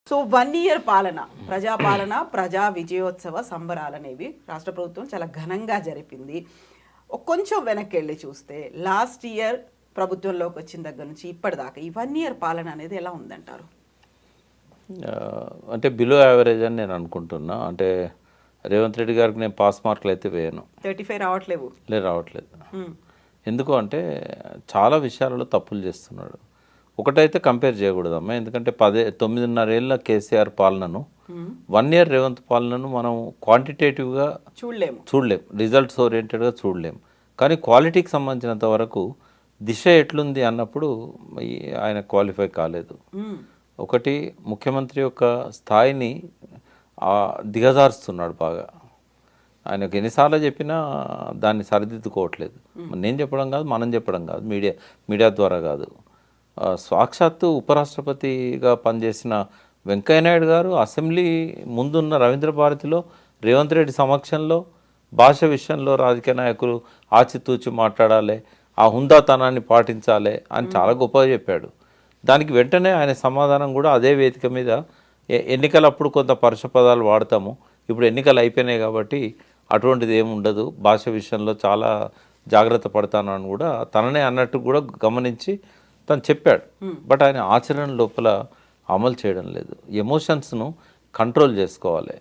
So 1 year పాలన, ప్రజాపాలన, ప్రజా విజయోత్సవ సంబరాలనేవి రాష్ట్ర ప్రభుత్వం చాలా ఘనంగా జరిపింది. కొంచెం వెనక్కి వెళ్ళి చూస్తే లాస్ట్ ఇయర్ ప్రభుత్వంలోకి వచ్చిన దగ్గర నుంచి ఇప్పటిదాకా ఈ 1 ఇయర్ పాలన అనేది ఎలా ఉందంటారు? అంటే బిలో యావరేజ్ అని నేను అనుకుంటున్నా. అంటే రేవంత్ రెడ్డి గారికి నేను పాస్ మార్కులు అయితే వేయను. 35 రావట్లేవు. రావట్లేదు. ఎందుకు అంటే చాలా విషయాలలో తప్పులు చేస్తున్నాడు. ఒకటైతే కంపేర్ చేయకూడదమ్మా, ఎందుకంటే 9.5 ఏళ్ళ కేసీఆర్ పాలనను 1 ఇయర్ రేవంత్ పాలనను మనం క్వాంటిటేటివ్గా చూడలేం, రిజల్ట్స్ ఓరియంటెడ్గా చూడలేం. కానీ క్వాలిటీకి సంబంధించినంత వరకు దిశ ఎట్లుంది అన్నప్పుడు ఆయన క్వాలిఫై కాలేదు. ఒకటి, ముఖ్యమంత్రి యొక్క స్థాయిని దిగజారుస్తున్నాడు బాగా. ఆయనకు ఎన్నిసార్లు చెప్పినా దాన్ని సరిదిద్దుకోవట్లేదు. నేను చెప్పడం కాదు, మనం చెప్పడం కాదు, మీడియా ద్వారా కాదు. సాక్షాత్తు ఉపరాష్ట్రపతిగా పనిచేసిన వెంకయ్యనాయుడు గారు అసెంబ్లీ ముందున్న రవీంద్ర భారతిలో రేవంత్ రెడ్డి సమక్షంలో భాష విషయంలో రాజకీయ నాయకులు ఆచితూచి మాట్లాడాలి, ఆ హుందాతనాన్ని పాటించాలి అని చాలా గొప్పగా చెప్పాడు. దానికి వెంటనే ఆయన సమాధానం కూడా అదే వేదిక మీద, ఎన్నికలప్పుడు కొంత పరుష పదాలు వాడతాము, ఇప్పుడు ఎన్నికలు అయిపోయినాయి కాబట్టి అటువంటిది ఏమి ఉండదు, భాష విషయంలో చాలా జాగ్రత్త పడతాను అని కూడా తననే అన్నట్టు కూడా గమనించి తను చెప్పాడు. బట్ ఆయన ఆచరణ లోపల అమలు చేయడం లేదు. ఎమోషన్స్ను కంట్రోల్ చేసుకోవాలి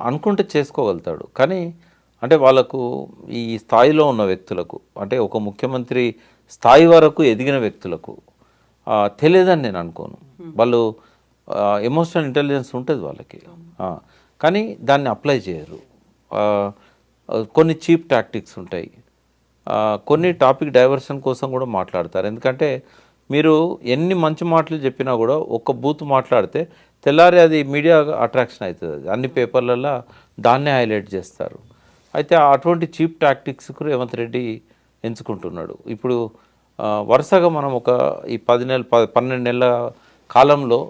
అనుకుంటే చేసుకోగలుగుతాడు. కానీ అంటే వాళ్ళకు ఈ స్థాయిలో ఉన్న వ్యక్తులకు, అంటే ఒక ముఖ్యమంత్రి స్థాయి వరకు ఎదిగిన వ్యక్తులకు తెలియదని నేను అనుకోను. వాళ్ళు ఎమోషనల్ ఇంటెలిజెన్స్ ఉంటుంది వాళ్ళకి, కానీ దాన్ని అప్లై చేయరు. కొన్ని చీప్ టాక్టిక్స్ ఉంటాయి, కొన్ని టాపిక్ డైవర్షన్ కోసం కూడా మాట్లాడతారు. ఎందుకంటే మీరు ఎన్ని మంచి మాటలు చెప్పినా కూడా ఒక్క బూత్ మాట్లాడితే తెల్లారి అది మీడియా అట్రాక్షన్ అవుతుంది, అది అన్ని పేపర్లలో దాన్నే హైలైట్ చేస్తారు. అయితే అటువంటి చీప్ టాక్టిక్స్కు రేవంత్ రెడ్డి ఎంచుకుంటున్నాడు. ఇప్పుడు వరుసగా మనం ఈ 12 నెలల కాలంలో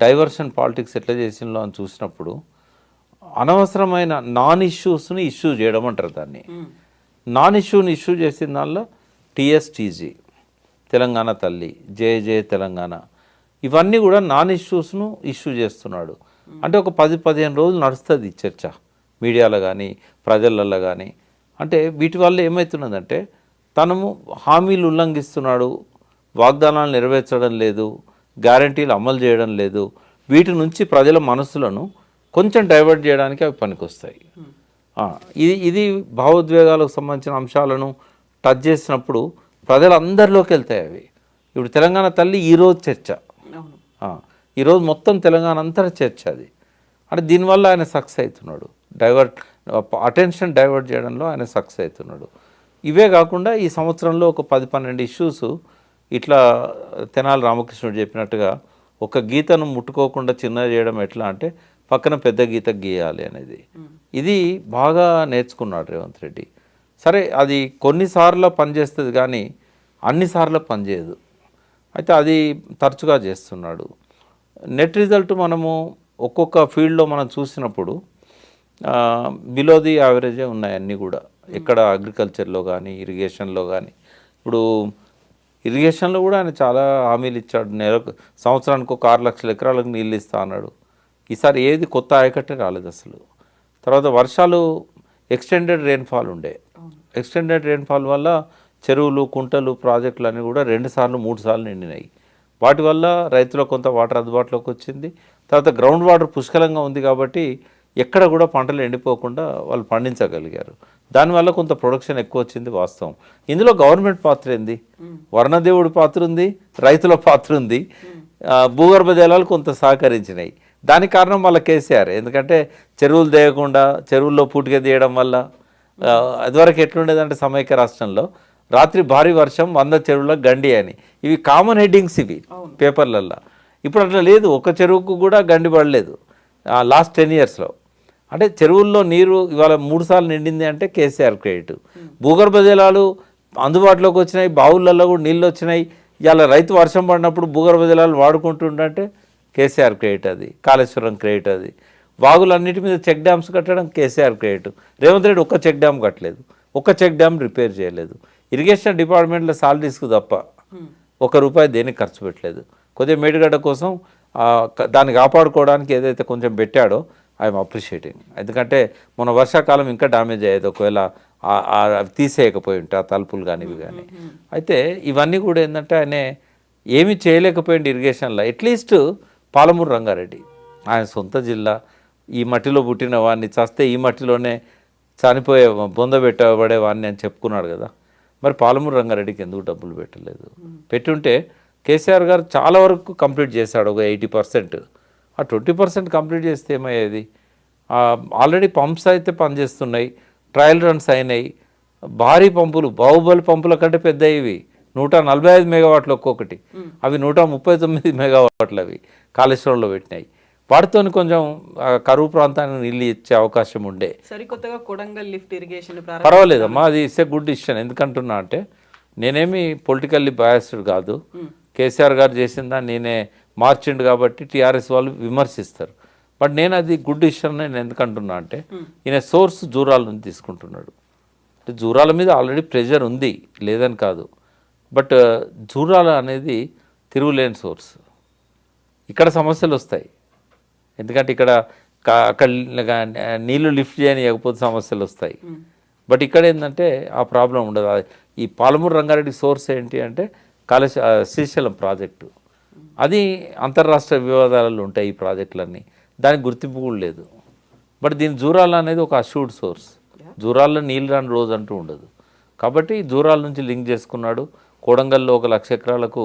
డైవర్షన్ పాలిటిక్స్ ఎట్లా చేసిందో అని చూసినప్పుడు అనవసరమైన నాన్ ఇష్యూస్ని ఇష్యూ చేయడం అంటారు దాన్ని. నాన్ ఇష్యూని ఇష్యూ చేసిన దానిలో టీఎస్టీజీ, తెలంగాణ తల్లి, జయ జయ తెలంగాణ, ఇవన్నీ కూడా నాన్ ఇష్యూస్ను ఇష్యూ చేస్తున్నాడు. అంటే ఒక 10-15 రోజులు నడుస్తుంది చర్చ మీడియాలో కానీ ప్రజలలో కానీ. అంటే వీటి వల్ల ఏమవుతున్నదంటే తను హామీలు ఉల్లంఘిస్తున్నాడు, వాగ్దానాలు నెరవేర్చడం లేదు, గ్యారంటీలు అమలు చేయడం లేదు. వీటి నుంచి ప్రజల మనసులను కొంచెం డైవర్ట్ చేయడానికి అవి పనికొస్తాయి. ఇది భావోద్వేగాలకు సంబంధించిన అంశాలను టచ్ చేసినప్పుడు ప్రజలందరిలోకి వెళ్తాయి అవి. ఇప్పుడు తెలంగాణ తల్లి ఈరోజు చర్చ, ఈరోజు మొత్తం తెలంగాణ అంతా చర్చ అది. అంటే దీనివల్ల ఆయన సక్సెస్ అవుతున్నాడు, అటెన్షన్ డైవర్ట్ చేయడంలో ఆయన సక్సెస్ అవుతున్నాడు. ఇవే కాకుండా ఈ సంవత్సరంలో ఒక 10-12 ఇష్యూస్ ఇట్లా తెనాలి రామకృష్ణుడు చెప్పినట్టుగా ఒక గీతను ముట్టుకోకుండా చిన్న చేయడం ఎట్లా అంటే పక్కన పెద్ద గీత గీయాలి అనేది. ఇది బాగా నేర్చుకున్నాడు రేవంత్ రెడ్డి. సరే, అది కొన్నిసార్లు పనిచేస్తుంది కానీ అన్నిసార్లు పనిచేయదు. అయితే అది తరచుగా చేస్తున్నాడు. నెట్ రిజల్ట్ మనము ఒక్కొక్క ఫీల్డ్లో మనం చూసినప్పుడు బిలో ది యావరేజే ఉన్నాయి అన్నీ కూడా. ఎక్కడ అగ్రికల్చర్లో కానీ ఇరిగేషన్లో కానీ, ఇప్పుడు ఇరిగేషన్లో కూడా ఆయన చాలా హామీలు ఇచ్చాడు. సంవత్సరానికి ఒక 6 లక్షల ఎకరాలకు నీళ్ళు ఇస్తా అన్నాడు. ఈసారి ఏది కొత్త ఆయకట్టే రాలేదు అసలు. తర్వాత వర్షాలు ఎక్స్టెండెడ్ రెయిన్ఫాల్ ఉండే, ఎక్స్టెండెడ్ రెయిన్ఫాల్ వల్ల చెరువులు, కుంటలు, ప్రాజెక్టులు అన్నీ కూడా 2 సార్లు 3 సార్లు నిండినాయి. వాటి వల్ల రైతులకు కొంత వాటర్ అందుబాటులోకి వచ్చింది. తర్వాత గ్రౌండ్ వాటర్ పుష్కలంగా ఉంది కాబట్టి ఎక్కడ కూడా పంటలు ఎండిపోకుండా వాళ్ళు పండించగలిగారు. దానివల్ల కొంత ప్రొడక్షన్ ఎక్కువ వచ్చింది వాస్తవం. ఇందులో గవర్నమెంట్ పాత్ర ఏంది? వర్ణదేవుడి పాత్ర ఉంది, రైతుల పాత్ర ఉంది, భూగర్భ జలాలు కొంత సహకరించినాయి. దానికి కారణం వాళ్ళ కేసీఆర్. ఎందుకంటే చెరువులు తీయకుండా చెరువుల్లో పూటిగా తీయడం వల్ల, అదివరకు ఎట్లుండేదంటే సమైక్య రాష్ట్రంలో రాత్రి భారీ వర్షం 100 చెరువుల గండి అని, ఇవి కామన్ హెడ్డింగ్స్ ఇవి పేపర్లల్లో. ఇప్పుడు అట్లా లేదు, ఒక చెరువుకు కూడా గండి పడలేదు లాస్ట్ 10 ఇయర్స్లో. అంటే చెరువుల్లో నీరు ఇవాళ 3 సార్లు నిండింది అంటే కేసీఆర్ క్రెడిట్. భూగర్భ జలాలు అందుబాటులోకి వచ్చినాయి, బావులలో కూడా నీళ్ళు వచ్చినాయి. ఇవాళ రైతు వర్షం పడినప్పుడు భూగర్భ జలాలు వాడుకుంటుంటే కేసీఆర్ క్రెడిట్ అది. కాళేశ్వరం క్రెడిట్ అది. వాగులన్నిటి మీద చెక్ డ్యామ్స్ కట్టడం కేసీఆర్ క్రెడిట్. రేవంత్ రెడ్డి ఒక్క చెక్ డ్యామ్ కట్టలేదు, ఒక్క చెక్ డ్యామ్ రిపేర్ చేయలేదు. ఇరిగేషన్ డిపార్ట్మెంట్లో సాలరీస్కు తప్ప ₹1 దేనికి ఖర్చు పెట్టలేదు. కొద్దిగా మేడిగడ్డ కోసం దాన్ని కాపాడుకోవడానికి ఏదైతే కొంచెం పెట్టాడో ఐఎమ్ అప్రిషియేటింగ్. ఎందుకంటే మన వర్షాకాలం ఇంకా డ్యామేజ్ అయ్యేది ఒకవేళ అవి తీసేయకపోయి ఉంటే ఆ తలుపులు కానీ ఇవి కానీ. అయితే ఇవన్నీ కూడా ఏంటంటే ఆయన ఏమీ చేయలేకపోయింది ఇరిగేషన్లో. అట్లీస్ట్ పాలమూరు రంగారెడ్డి ఆయన సొంత జిల్లా, ఈ మట్టిలో పుట్టిన వాడిని చస్తే ఈ మట్టిలోనే చనిపోయే బొంద పెట్టబడేవాడిని అని చెప్పుకున్నాడు కదా. మరి పాలమూరు రంగారెడ్డికి ఎందుకు డబ్బులు పెట్టలేదు? పెట్టుంటే కేసీఆర్ గారు చాలా వరకు కంప్లీట్ చేశాడు, ఒక 80%. ఆ 20% కంప్లీట్ చేస్తే ఏమయ్యేది? ఆల్రెడీ పంప్స్ అయితే పనిచేస్తున్నాయి, ట్రయల్ రన్స్ అయినాయి, భారీ పంపులు, బాహుబలి పంపుల కంటే పెద్ద ఇవి 145 మెగావాట్లు ఒక్కొక్కటి, అవి 139 మెగావాట్లు అవి కాళేశ్వరంలో పెట్టినాయి. వాటితో కొంచెం కరువు ప్రాంతానికి నీళ్ళు ఇచ్చే అవకాశం ఉండే. సరికొత్తగా కొడంగల్ లిఫ్ట్ ఇరిగేషన్ పర్వాలేదమ్మా, అది ఇట్స్ గుడ్ డిసిషన్. ఎందుకంటున్నా అంటే నేనేమి పొలిటికల్లీ బయాస్డ్ కాదు. కేసీఆర్ గారు చేసిన దాన్ని నేనే మార్చిండు కాబట్టి టీఆర్ఎస్ వాళ్ళు విమర్శిస్తారు. బట్ నేను అది గుడ్ డిసిషన్ నేను ఎందుకంటున్నా అంటే ఈయన సోర్స్ జూరాల నుంచి తీసుకుంటున్నాడు. అంటే జూరాల మీద ఆల్రెడీ ప్రెషర్ ఉంది, లేదని కాదు. బట్ జూరాల అనేది తిరుగులేని సోర్స్. ఇక్కడ సమస్యలు వస్తాయి, ఎందుకంటే ఇక్కడ అక్కడ నీళ్లు లిఫ్ట్ చేయకపోతే సమస్యలు వస్తాయి. బట్ ఇక్కడ ఏంటంటే ఆ ప్రాబ్లం ఉండదు. ఈ పాలమూరు రంగారెడ్డి సోర్స్ ఏంటి అంటే శ్రీశైలం ప్రాజెక్టు. అది అంతర్రాష్ట్ర వివాదాలలో ఉంటాయి ఈ ప్రాజెక్టులన్నీ, దానికి గుర్తింపు కూడా లేదు. బట్ దీని జూరాల అనేది ఒక అష్యూర్డ్ సోర్స్. జూరాల్లో నీళ్ళు రాని రోజు అంటూ ఉండదు. కాబట్టి జూరాల నుంచి లింక్ చేసుకున్నాడు. కొడంగల్లో 1,00,000 ఎకరాలకు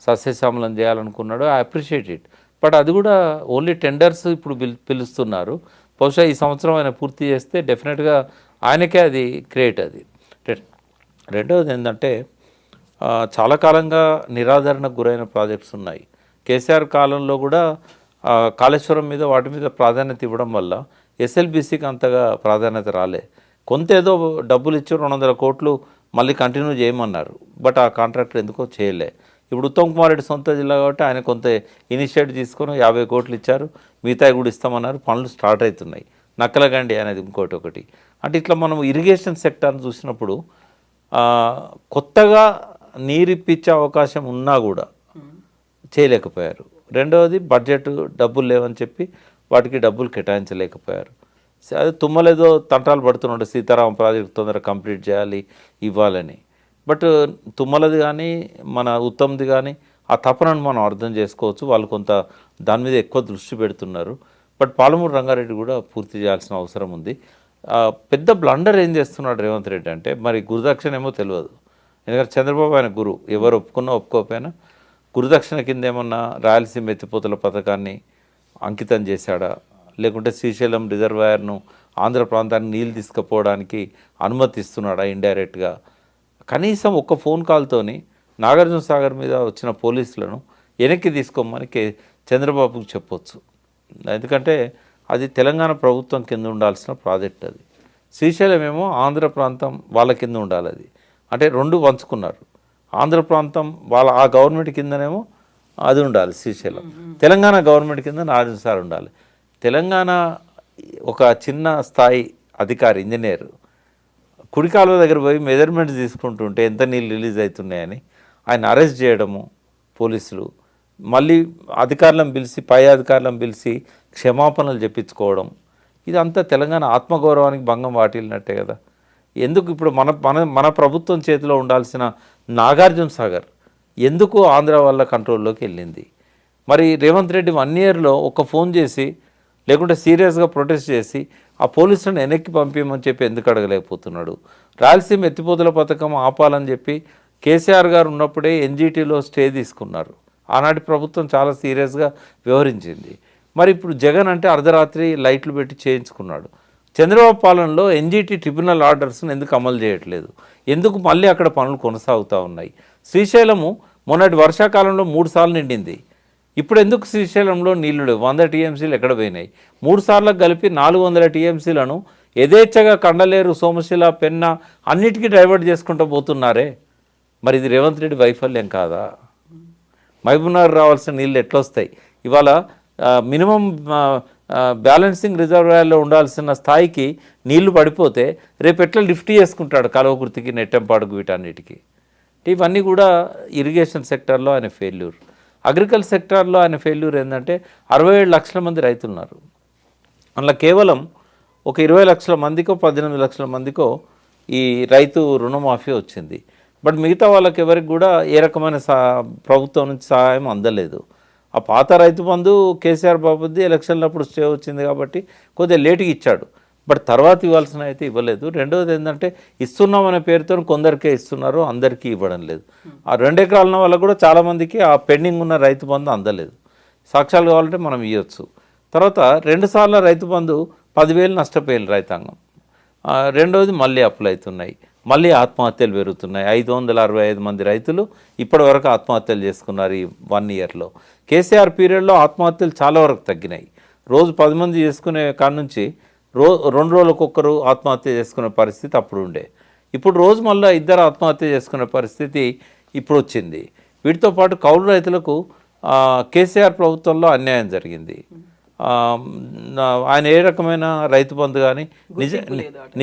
సస్యశ్యామలం చేయాలనుకున్నాడు. I appreciate it. బట్ అది కూడా ఓన్లీ టెండర్స్ ఇప్పుడు పిలుస్తున్నారు. బహుశా ఈ సంవత్సరం ఆయన పూర్తి చేస్తే డెఫినెట్గా ఆయనకే అది క్రియేట్. అది రెండవది ఏంటంటే చాలా కాలంగా నిరాదరణకు గురైన ప్రాజెక్ట్స్ ఉన్నాయి. కేసీఆర్ కాలంలో కూడా కాళేశ్వరం మీద వాటి మీద ప్రాధాన్యత ఇవ్వడం వల్ల ఎస్ఎల్బీసీకి అంతగా ప్రాధాన్యత రాలే. కొంత ఏదో డబ్బులు ఇచ్చి 200 కోట్లు మళ్ళీ కంటిన్యూ చేయమన్నారు. బట్ ఆ కాంట్రాక్టర్ ఎందుకో చేయలే. ఇప్పుడు ఉత్తమ్ కుమార్ రెడ్డి సొంత జిల్లా కాబట్టి ఆయన కొంత ఇనిషియేటివ్ తీసుకొని 50 కోట్లు ఇచ్చారు, మిగతాయి కూడా ఇస్తామన్నారు. పనులు స్టార్ట్ అవుతున్నాయి. నక్కలగండి అనేది ఒకటి. అంటే ఇట్లా మనం ఇరిగేషన్ సెక్టార్ని చూసినప్పుడు కొత్తగా నీరిప్పించే అవకాశం ఉన్నా కూడా చేయలేకపోయారు. రెండవది బడ్జెట్ డబ్బులు లేవని చెప్పి వాటికి డబ్బులు కేటాయించలేకపోయారు. అదే తుమ్మలేదో తంటాలు పడుతున్నాడు, సీతారామ ప్రాజెక్ట్ తొందరగా కంప్లీట్ చేయాలి ఇవ్వాలని. బట్ తుమ్మలది కానీ మన ఉత్తమ్ది కానీ ఆ తపనను మనం అర్థం చేసుకోవచ్చు. వాళ్ళు కొంత దాని మీద ఎక్కువ దృష్టి పెడుతున్నారు. బట్ పాలమూరు రంగారెడ్డి కూడా పూర్తి చేయాల్సిన అవసరం ఉంది. పెద్ద బ్లండర్ ఏం చేస్తున్నాడు రేవంత్ రెడ్డి అంటే, మరి గురుదక్షిణ ఏమో తెలియదు. ఎందుకంటే చంద్రబాబు ఆయన గురు, ఎవరు ఒప్పుకున్నా ఒప్పుకోకపోయినా గురుదక్షిణ కింద ఏమన్నా రాయలసీమ ఎత్తిపోతల పథకాన్ని అంకితం చేశాడా, లేకుంటే శ్రీశైలం రిజర్వాయర్ను ఆంధ్ర ప్రాంతానికి నీళ్ళు తీసుకుపోవడానికి అనుమతిస్తున్నాడా ఇండైరెక్ట్గా. కనీసం ఒక్క ఫోన్ కాల్తోని నాగార్జున సాగర్ మీద వచ్చిన పోలీసులను వెనక్కి తీసుకోమని చంద్రబాబుకు చెప్పొచ్చు. ఎందుకంటే అది తెలంగాణ ప్రభుత్వం కింద ఉండాల్సిన ప్రాజెక్ట్. అది శ్రీశైలం ఏమో ఆంధ్ర ప్రాంతం వాళ్ళ కింద ఉండాలి. అది అంటే రెండు పంచుకున్నారు. ఆంధ్ర ప్రాంతం వాళ్ళ ఆ గవర్నమెంట్ కిందనేమో అది ఉండాలి శ్రీశైలం, తెలంగాణ గవర్నమెంట్ కింద నాగార్జున సాగర్ ఉండాలి. తెలంగాణ ఒక చిన్న స్థాయి అధికారి ఇంజనీర్ కుడికాలువ దగ్గర పోయి మెజర్మెంట్స్ తీసుకుంటుంటే ఎంత నీళ్ళు రిలీజ్ అవుతున్నాయని ఆయన అరెస్ట్ చేయడము పోలీసులు, మళ్ళీ అధికారులను పిలిచి పై అధికారులను పిలిచి క్షమాపణలు చెప్పించుకోవడం, ఇదంతా తెలంగాణ ఆత్మగౌరవానికి భంగం వాటిల్లినట్టే కదా. ఎందుకు ఇప్పుడు మన ప్రభుత్వం చేతిలో ఉండాల్సిన నాగార్జున సాగర్ ఎందుకు ఆంధ్ర వాళ్ళ కంట్రోల్లోకి వెళ్ళింది? మరి రేవంత్ రెడ్డి 1 ఇయర్లో ఒక ఫోన్ చేసి లేకుంటే సీరియస్గా ప్రొటెస్ట్ చేసి ఆ పోలీసులను వెనక్కి పంపించమని చెప్పి ఎందుకు అడగలేకపోతున్నాడు? రాయలసీమ ఎత్తిపోతల పథకం ఆపాలని చెప్పి కేసీఆర్ గారు ఉన్నప్పుడే ఎన్జీటీలో స్టే తీసుకున్నారు. ఆనాటి ప్రభుత్వం చాలా సీరియస్గా వ్యవహరించింది. మరి ఇప్పుడు జగన్ అంటే అర్ధరాత్రి లైట్లు పెట్టి చేయించుకున్నాడు. చంద్రబాబు పాలనలో ఎన్జీటీ ట్రిబ్యునల్ ఆర్డర్స్ను ఎందుకు అమలు చేయట్లేదు? ఎందుకు మళ్ళీ అక్కడ పనులు కొనసాగుతూ ఉన్నాయి? శ్రీశైలము మొన్నటి వర్షాకాలంలో 3 సార్లు నిండింది. ఇప్పుడు ఎందుకు శ్రీశైలంలో నీళ్లు లేవు? 100 టీఎంసీలు ఎక్కడ పోయినాయి? 3 సార్లకు కలిపి 400 టీఎంసీలను యథేచ్ఛగా కండలేరు, సోమశిల, పెన్న అన్నిటికీ డైవర్ట్ చేసుకుంటూ పోతున్నారే. మరి ఇది రేవంత్ రెడ్డి వైఫల్యం కాదా? మహబూబ్నగర్ రావాల్సిన నీళ్ళు ఎట్లొస్తాయి? ఇవాళ మినిమం బ్యాలెన్సింగ్ రిజర్వాయర్లో ఉండాల్సిన స్థాయికి నీళ్లు పడిపోతే రేపు ఎట్లా లిఫ్ట్ చేసుకుంటాడు కలవకుర్తికి, నెట్టెంపాడుకు, వీటన్నిటికీ? ఇవన్నీ కూడా ఇరిగేషన్ సెక్టర్లో ఆయన ఫెయిల్యూర్. అగ్రికల్చర్ సెక్టార్లో ఆయన ఫెయిల్యూర్ ఏంటంటే 67 లక్షల మంది రైతులు ఉన్నారు. అందులో కేవలం ఒక 20 లక్షల మందికో 18 లక్షల మందికో ఈ రైతు రుణమాఫీ వచ్చింది. బట్ మిగతా వాళ్ళకి ఎవరికి కూడా ఏ రకమైన ప్రభుత్వం నుంచి సహాయం అందలేదు. ఆ పాత రైతు బంధు కేసీఆర్ బాబుది ఎలక్షన్లప్పుడు స్టే వచ్చింది కాబట్టి కొద్దిగా లేటుగా ఇచ్చాడు. బట్ తర్వాత ఇవ్వాల్సిన అయితే ఇవ్వలేదు. రెండవది ఏంటంటే ఇస్తున్నామనే పేరుతో కొందరికే ఇస్తున్నారు, అందరికీ ఇవ్వడం లేదు. ఆ 2 ఎకరాల ఉన్న వాళ్ళకు కూడా చాలామందికి ఆ పెండింగ్ ఉన్న రైతు బంధు అందలేదు. సాక్ష్యాలు కావాలంటే మనం ఇవ్వచ్చు. తర్వాత 2 సార్లు రైతు బంధు 10,000 నష్టపోయారు రైతాంగం. రెండవది మళ్ళీ అప్పులు అవుతున్నాయి, మళ్ళీ ఆత్మహత్యలు పెరుగుతున్నాయి. 565 మంది రైతులు ఇప్పటి వరకు ఆత్మహత్యలు చేసుకున్నారు ఈ 1 ఇయర్లో. కేసీఆర్ పీరియడ్లో ఆత్మహత్యలు చాలా వరకు తగ్గినాయి. రోజు 10 మంది చేసుకునే కాడ నుంచి 2 రోజులకు ఒక్కరు ఆత్మహత్య చేసుకునే పరిస్థితి అప్పుడు ఉండే. ఇప్పుడు రోజు మళ్ళీ 2 ఆత్మహత్య చేసుకునే పరిస్థితి ఇప్పుడు వచ్చింది. వీటితో పాటు కౌలు రైతులకు కేసీఆర్ ప్రభుత్వంలో అన్యాయం జరిగింది. ఆయన ఏ రకమైన రైతు బంధు కానీ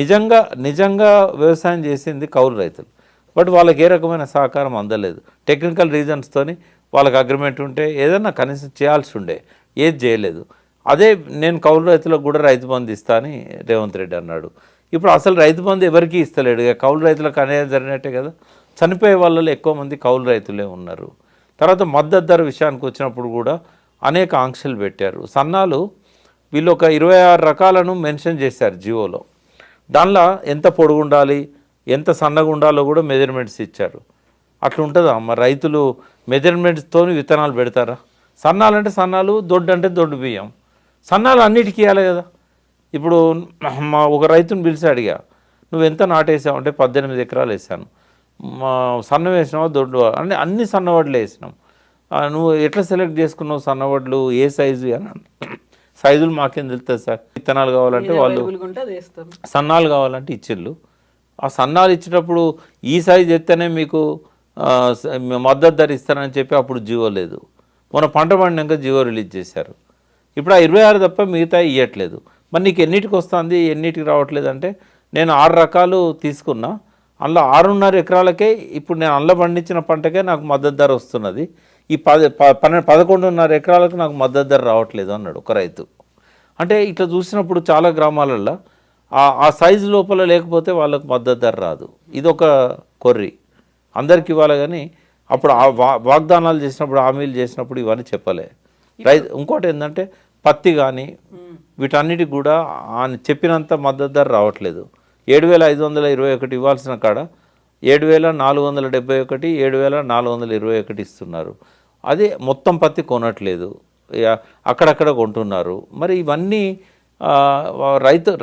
నిజంగా వ్యవసాయం చేసింది కౌలు రైతులు. బట్ వాళ్ళకి ఏ రకమైన సహకారం అందలేదు. టెక్నికల్ రీజన్స్తోని వాళ్ళకి అగ్రిమెంట్ ఉంటే ఏదన్నా కనీసం చేయాల్సి ఉండే, ఏది చేయలేదు. అదే నేను కౌలు రైతులకు కూడా రైతు బంధు ఇస్తా అని రేవంత్ రెడ్డి అన్నాడు. ఇప్పుడు అసలు రైతు బంధు ఎవరికీ ఇస్తలేడు. కౌలు రైతులకు అన్యాయం జరిగినట్టే కదా. చనిపోయే వాళ్ళలో ఎక్కువ మంది కౌలు రైతులే ఉన్నారు. తర్వాత మద్దతు ధర విషయానికి వచ్చినప్పుడు కూడా అనేక ఆంక్షలు పెట్టారు. సన్నాలు వీళ్ళు ఒక 26 రకాలను మెన్షన్ చేశారు జీవోలో. దానిలో ఎంత పొడుగు ఉండాలి, ఎంత సన్నగా ఉండాలో కూడా మెజర్మెంట్స్ ఇచ్చారు. అట్లా ఉంటుందా? మరి రైతులు మెజర్మెంట్స్తో విత్తనాలు పెడతారా? సన్నాలంటే సన్నాలు, దొడ్డు అంటే దొడ్డు బియ్యం. సన్నాలు అన్నిటికీ ఇవ్వాలి కదా. ఇప్పుడు ఒక రైతుని పిలిచి అడిగా, నువ్వు ఎంత నాటేసావు అంటే 18 ఎకరాలు వేసాను. సన్న వేసినావా దొడ్డు అంటే అన్ని సన్నవడ్లు వేసినాం. నువ్వు ఎట్లా సెలెక్ట్ చేసుకున్నావు సన్నవడ్లు, ఏ సైజు అని. సైజులు మాకేం తెలుస్తుంది సార్. విత్తనాలు కావాలంటే వాళ్ళు, సన్నాలు కావాలంటే ఇచ్చిళ్ళు. ఆ సన్నాలు ఇచ్చేటప్పుడు ఈ సైజు ఎత్తేనే మీకు మద్దతు ధర ఇస్తానని చెప్పి అప్పుడు జీవో లేదు. మొన్న పంట పండినాక జీవో రిలీజ్ చేశారు. ఇప్పుడు ఆ 26 తప్ప మిగతా ఇవ్వట్లేదు. మరి నీకు ఎన్నిటికి వస్తుంది, ఎన్నిటికి రావట్లేదు అంటే, నేను 6 రకాలు తీసుకున్నా, అందులో 6.5 ఎకరాలకే ఇప్పుడు నేను అందులో పండించిన పంటకే నాకు మద్దతు ధర వస్తున్నది. ఈ 11.5 ఎకరాలకు నాకు మద్దతు ధర రావట్లేదు అన్నాడు ఒక రైతు. అంటే ఇట్లా చూసినప్పుడు చాలా గ్రామాలలో ఆ సైజు లోపల లేకపోతే వాళ్ళకు మద్దతు ధర రాదు. ఇదొక కొర్రి అందరికి ఇవ్వాలి. కానీ అప్పుడు వాగ్దానాలు చేసినప్పుడు, హామీలు చేసినప్పుడు ఇవన్నీ చెప్పలే ఇంకోటి ఏంటంటే పత్తి కానీ వీటన్నిటికి కూడా ఆయన చెప్పినంత మద్దతు ధర రావట్లేదు. 7,521 ఇవ్వాల్సిన కాడ 7,471, 7,421 ఇస్తున్నారు. అదే మొత్తం పత్తి కొనట్లేదు, అక్కడక్కడ కొంటున్నారు. మరి ఇవన్నీ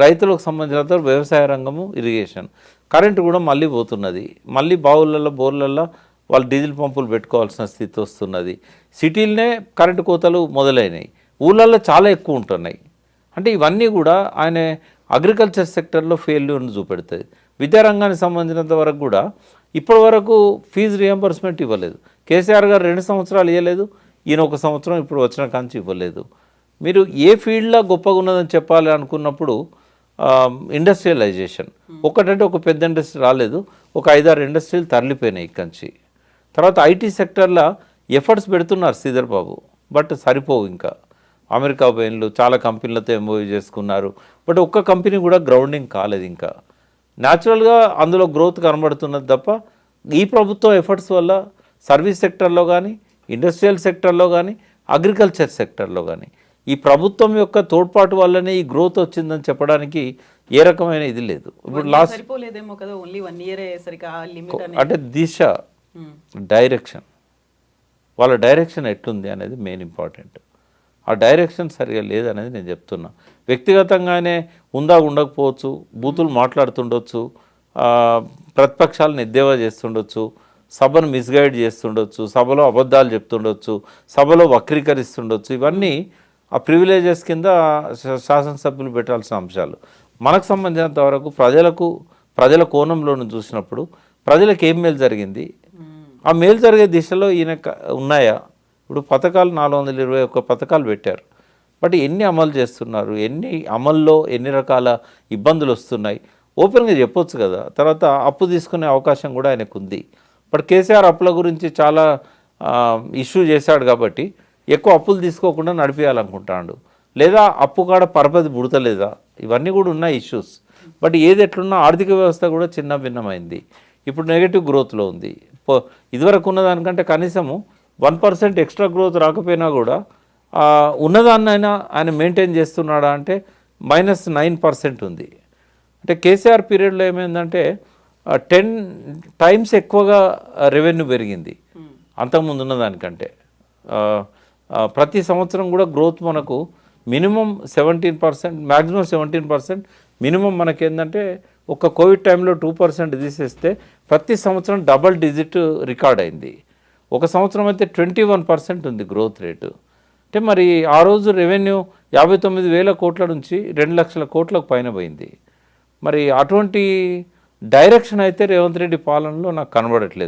రైతులకు సంబంధించిన వ్యవసాయ రంగము, ఇరిగేషన్, కరెంటు కూడా మళ్ళీ పోతున్నది. మళ్ళీ బావులలో, బోర్లలో వాళ్ళు డీజిల్ పంపులు పెట్టుకోవాల్సిన స్థితి వస్తున్నది. సిటీలనే కరెంటు కోతలు మొదలైనవి, ఊళ్ళల్లో చాలా ఎక్కువ ఉంటున్నాయి. అంటే ఇవన్నీ కూడా ఆయన అగ్రికల్చర్ సెక్టర్లో ఫెయిల్యూర్ని చూపెడుతుంది. విద్యారంగానికి సంబంధించినంత వరకు కూడా ఇప్పటి వరకు ఫీజు రియంబర్స్మెంట్ ఇవ్వలేదు. కేసీఆర్ గారు 2 సంవత్సరాలు ఇవ్వలేదు, ఈయన 1 సంవత్సరం ఇప్పుడు వచ్చిన కాంచి ఇవ్వలేదు. మీరు ఏ ఫీల్డ్లో గొప్పగా ఉన్నదని చెప్పాలి అనుకున్నప్పుడు ఇండస్ట్రియలైజేషన్ ఒకటంటే ఒక పెద్ద ఇండస్ట్రీ రాలేదు, ఒక 5-6 ఇండస్ట్రీలు తరలిపోయినాయి ఇక్కడి నుంచి. తర్వాత ఐటీ సెక్టర్లో ఎఫర్ట్స్ పెడుతున్నారు శ్రీధర్ బాబు, బట్ సరిపోవు. ఇంకా అమెరికా పోయిన్లు చాలా కంపెనీలతో ఎంఓయూ చేసుకున్నారు, బట్ ఒక్క కంపెనీ కూడా గ్రౌండింగ్ కాలేదు. ఇంకా న్యాచురల్గా అందులో గ్రోత్ కనబడుతున్నది తప్ప ఈ ప్రభుత్వం ఎఫర్ట్స్ వల్ల సర్వీస్ సెక్టర్లో కానీ, ఇండస్ట్రియల్ సెక్టర్లో కానీ, అగ్రికల్చర్ సెక్టర్లో కానీ ఈ ప్రభుత్వం యొక్క తోడ్పాటు వల్లనే ఈ గ్రోత్ వచ్చిందని చెప్పడానికి ఏ రకమైన ఇది లేదు. ఇప్పుడు లాస్ట్ అంటే దిశ, డైరెక్షన్, వాళ్ళ డైరెక్షన్ ఎట్లుంది అనేది మెయిన్ ఇంపార్టెంట్. ఆ డైరెక్షన్ సరిగా లేదనేది నేను చెప్తున్నా. వ్యక్తిగతంగానే ఉండకపోవచ్చు, బూతులు మాట్లాడుతుండొచ్చు, ప్రతిపక్షాలను ఎద్దేవా చేస్తుండొచ్చు, సభను మిస్గైడ్ చేస్తుండొచ్చు, సభలో అబద్ధాలు చెప్తుండొచ్చు, సభలో వక్రీకరిస్తుండొచ్చు. ఇవన్నీ ఆ ప్రివిలేజెస్ కింద శాసనసభ్యులు పెట్టాల్సిన అంశాలు. మనకు సంబంధించినంత వరకు ప్రజల కోణంలోనూ చూసినప్పుడు ప్రజలకు ఏం మేలు జరిగింది, ఆ మేలు జరిగే దిశలో ఈయన ఉన్నాయా? ఇప్పుడు పథకాలు 421 పథకాలు పెట్టారు, బట్ ఎన్ని అమలు చేస్తున్నారు, అమల్లో ఎన్ని రకాల ఇబ్బందులు వస్తున్నాయి ఓపెన్గా చెప్పొచ్చు కదా. తర్వాత అప్పు తీసుకునే అవకాశం కూడా ఆయనకు ఉంది. బట్ కేసీఆర్ అప్పుల గురించి చాలా ఇష్యూ చేశాడు కాబట్టి ఎక్కువ అప్పులు తీసుకోకుండా నడిపించాలనుకుంటాడు, లేదా అప్పు కాడ పరపతి పుడతలేదా, ఇవన్నీ కూడా ఉన్నాయి ఇష్యూస్. బట్ ఏది ఎట్లున్నా ఆర్థిక వ్యవస్థ కూడా చిన్న భిన్నమైంది. ఇప్పుడు నెగటివ్ గ్రోత్లో ఉంది. ఇదివరకు ఉన్నదానికంటే కనీసము 1% ఎక్స్ట్రా గ్రోత్ రాకపోయినా కూడా ఉన్నదాన్నైనా ఆయన మెయింటైన్ చేస్తున్నాడా అంటే -9% ఉంది. అంటే కేసీఆర్ పీరియడ్లో ఏమైందంటే 10 times ఎక్కువగా రెవెన్యూ పెరిగింది అంతకుముందు ఉన్నదానికంటే. ప్రతి సంవత్సరం కూడా గ్రోత్ మనకు మినిమం 17%, మ్యాక్సిమం 17%, మినిమం మనకేందంటే ఒక కోవిడ్ టైంలో 2% తీసేస్తే ప్రతి సంవత్సరం డబల్ డిజిట్ రికార్డ్ అయింది. ఒక సంవత్సరం అయితే 21% ఉంది గ్రోత్ రేటు. అంటే మరి ఆ రోజు రెవెన్యూ 59,000 కోట్ల నుంచి 2 లక్షల కోట్లకు పైన పోయింది. మరి అటువంటి డైరెక్షన్ అయితే రేవంత్ రెడ్డి పాలనలో నాకు కనబడట్లేదు.